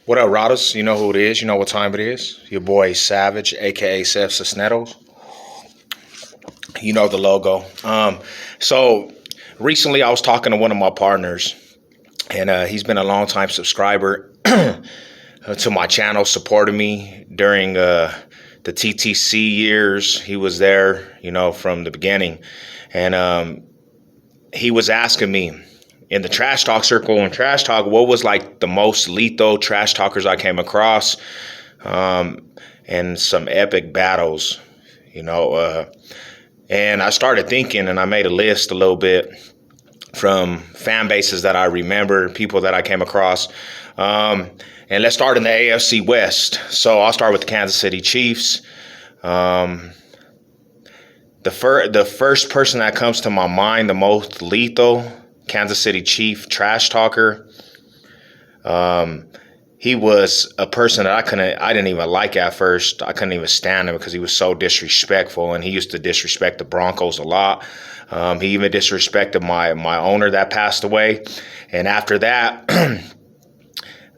What up, Rodders? You know who it is. You know what time it is. Your boy Savage, aka Seth Cisneros. You know the logo. So recently I was talking to one of my partners, and he's been a long time subscriber to my channel, supported me during the TTC years. He was there, from the beginning, and he was asking me in the trash talk circle and trash talk, what was like the most lethal trash talkers I came across, and some epic battles, and I started thinking, and I made a list a little bit from fan bases that I remember, people that I came across. And let's start in the AFC West. So I'll start with the Kansas City Chiefs. The first person that comes to my mind, the most lethal Kansas City Chief trash talker. He was a person that I didn't even like at first. I couldn't even stand him because he was so disrespectful, and he used to disrespect the Broncos a lot. He even disrespected my owner that passed away. And after that,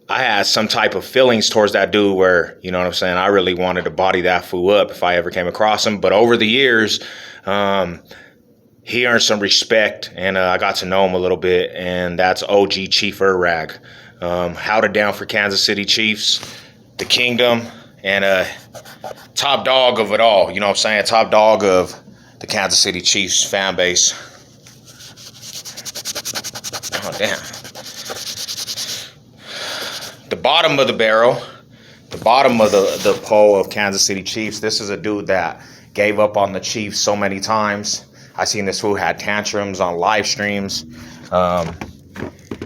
I had some type of feelings towards that dude where, you know what I'm saying, I really wanted to body that fool up if I ever came across him. But over the years, he earned some respect, and I got to know him a little bit, and that's OG Chief Urag. Held it down for Kansas City Chiefs, the Kingdom, and top dog of it all. You know what I'm saying? Top dog of the Kansas City Chiefs fan base. Oh, damn. The bottom of the barrel, the bottom of the pole of Kansas City Chiefs. This is a dude that gave up on the Chiefs so many times. I seen this fool had tantrums on live streams.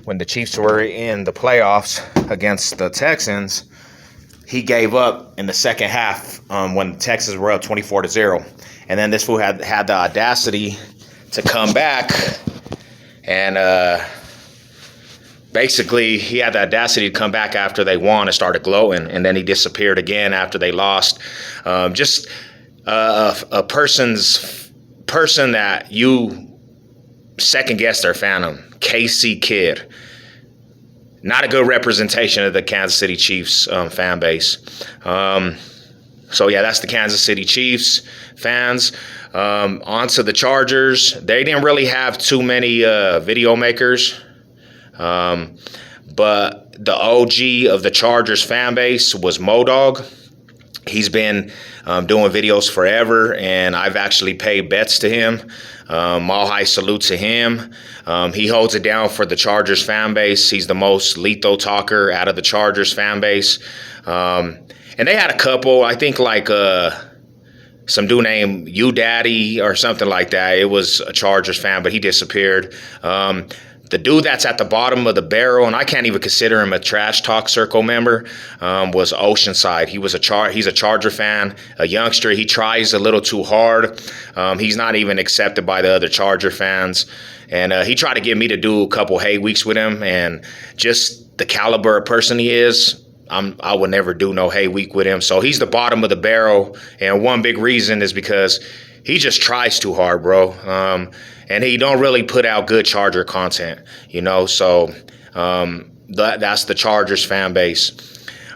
When the Chiefs were in the playoffs against the Texans, he gave up in the second half when the Texans were up 24-0. And then this fool had the audacity to come back, and basically he had the audacity to come back after they won and started gloating, and then he disappeared again after they lost. Just a person that you second guess their fandom. KC Kid. Not a good representation of the Kansas City Chiefs fan base. So yeah, that's the Kansas City Chiefs fans. On to the Chargers. They didn't really have too many video makers. But the OG of the Chargers fan base was Modog. He's been doing videos forever, and I've actually paid bets to him. All high salute to him. He holds it down for the Chargers fan base. He's the most lethal talker out of the Chargers fan base. And they had a couple, I think, like some dude named You Daddy or something like that. It was a Chargers fan, but he disappeared. The dude that's at the bottom of the barrel, and I can't even consider him a trash talk circle member, was Oceanside. He's a Charger fan, a youngster. He tries a little too hard. He's not even accepted by the other Charger fans. And he tried to get me to do a couple hate weeks with him, and just the caliber of person he is, I would never do no hate week with him. So he's the bottom of the barrel, and one big reason is because he just tries too hard, bro. And he don't really put out good Charger content, so that's the Chargers fan base.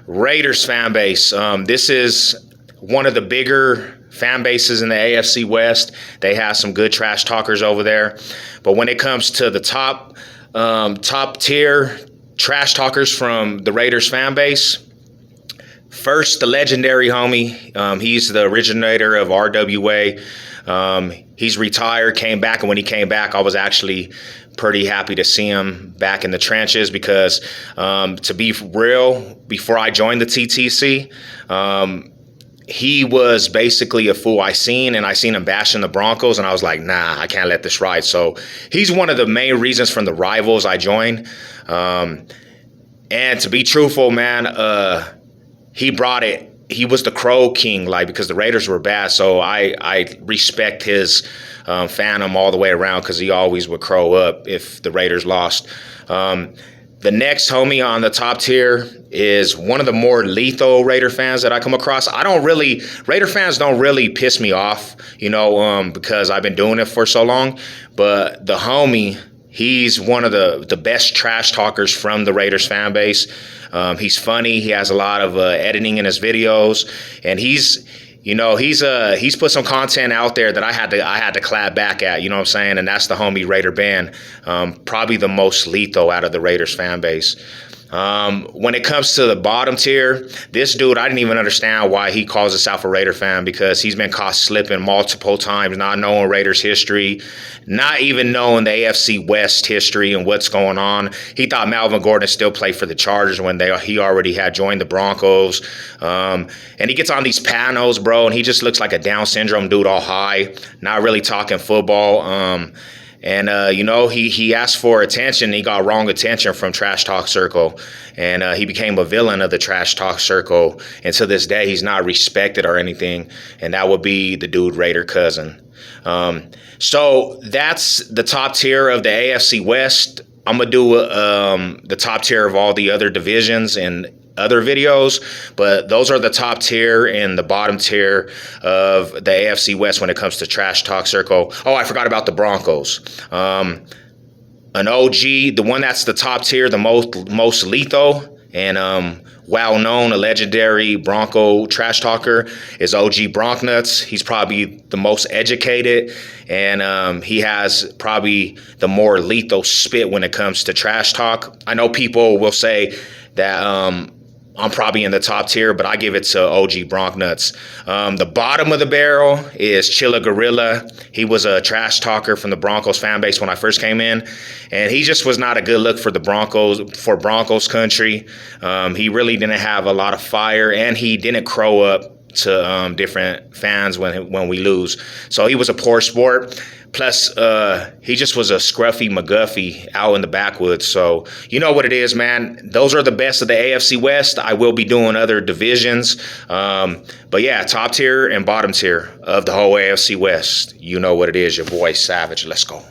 Raiders fan base. This is one of the bigger fan bases in the AFC West. They have some good trash talkers over there. But when it comes to the top tier trash talkers from the Raiders fan base, first, the legendary homie. He's the originator of RWA. He's retired, came back, and when he came back, I was actually pretty happy to see him back in the trenches because, to be real, before I joined the TTC, he was basically a fool I seen him bashing the Broncos, and I was like, nah, I can't let this ride. So he's one of the main reasons from the rivals I joined. And to be truthful, man, he brought it. He was the Crow King, because the Raiders were bad. So I respect his fandom all the way around because he always would crow up if the Raiders lost. The next homie on the top tier is one of the more lethal Raider fans that I come across. Raider fans don't really piss me off, because I've been doing it for so long. But the homie, He's one of the best trash talkers from the Raiders fan base. He's funny. He has a lot of editing in his videos, and he's put some content out there that I had to clap back at. You know what I'm saying? And that's the homie Raider Band, probably the most lethal out of the Raiders fan base. When it comes to the bottom tier, this dude, I didn't even understand why he calls himself a Raider fan, because he's been caught slipping multiple times, not knowing Raiders history, not even knowing the AFC West history and what's going on. He thought Melvin Gordon still played for the Chargers when he already had joined the Broncos. And he gets on these panels, bro, and he just looks like a Down syndrome dude all high, not really talking football. He asked for attention. He got wrong attention from Trash Talk Circle, and he became a villain of the Trash Talk Circle. And to this day, he's not respected or anything. And that would be the dude Raider Cousin. So that's the top tier of the AFC West. I'm gonna do the top tier of all the other divisions and other videos, but those are the top tier and the bottom tier of the AFC West when it comes to Trash Talk Circle. Oh, I forgot about the Broncos. An OG, the one that's the top tier, the most lethal and well-known, a legendary Bronco trash talker is OG Bronknuts. He's probably the most educated, and he has probably the more lethal spit when it comes to trash talk. I know people will say that I'm probably in the top tier, but I give it to OG Bronknuts. The bottom of the barrel is Chilla Gorilla. He was a trash talker from the Broncos fan base when I first came in, and he just was not a good look for the Broncos country. He really didn't have a lot of fire, and he didn't crow up to different fans when we lose. So he was a poor sport. Plus, he just was a scruffy McGuffey out in the backwoods. So you know what it is, man. Those are the best of the AFC West. I will be doing other divisions. But yeah, top tier and bottom tier of the whole AFC West. You know what it is. Your boy Savage. Let's go.